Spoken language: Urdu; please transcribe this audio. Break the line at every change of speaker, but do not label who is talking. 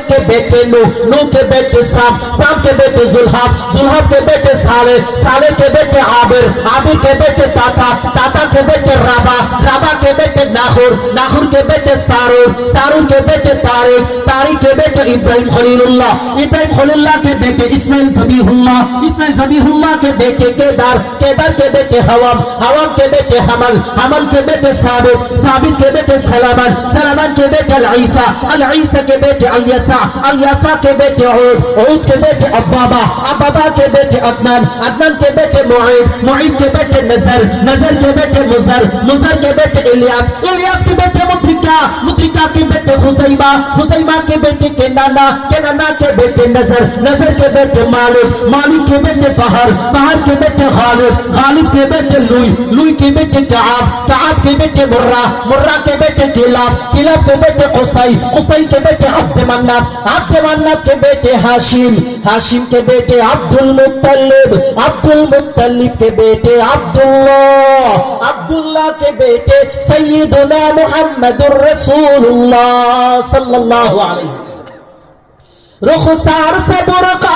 کے بیٹے نو، نو کے بیٹے سام، سام کے بیٹے زلحاب، زلحاب کے بیٹے صالح، صالح کے بیٹے عابر، عابر کے بیٹے تاتا، تاتا کے بیٹے رابا، رابا کے بیٹے ناخور، ناخور کے بیٹے سارور، سارور کے بیٹے طارق، طارق کے بیٹے ابراہیم خلیل اللہ، ابراہیم خلیل اللہ کے بیٹے اسماعیل ذبیح اللہ، اسماعیل ذبیح اللہ کے بیٹے کیدار، کیدار کے بیٹے حوام، حوام کے بیٹے حمل، حمل کے بیٹے ثابت، ثابت کے بیٹے سلمان، سلمان کے بیٹے العیسیٰ، العیسیٰ کے بیٹے الیسع، الیسع کے بیٹے عود، عود کے بیٹے ابابا، ابابا کے بیٹے عدنان، عدنان کے بیٹے معید، معید کے بیٹے نظر، نظر کے بیٹے مزر، مزر کے بیٹے الیاس، الیاس کے بیٹے مدرکہ، مدرکہ کے بیٹے خزیمہ، خزیمہ کے بیٹے کنانا، کنانا کے بیٹے نظر، نظر کے بیٹے مالک، مالک کے بیٹے بہر، بہر کے بیٹے غالب، غالب کے بیٹے لوئی، لوئی کے بیٹے کعاب، کعاب کے بیٹے مرہ، مرہ کے بیٹے کلاب، کلاب کے بیٹے قصی، قصی کے بیٹے عبد مناف، عبد مناف کے بیٹے ہاشم، ہاشم کے بیٹے عبد المطلب، عبد المطلب کے بیٹے عبداللہ، عبداللہ کے بیٹے سیدنا محمد الرسول اللہ صلی اللہ علیہ وسلم۔ رخسار سے برقع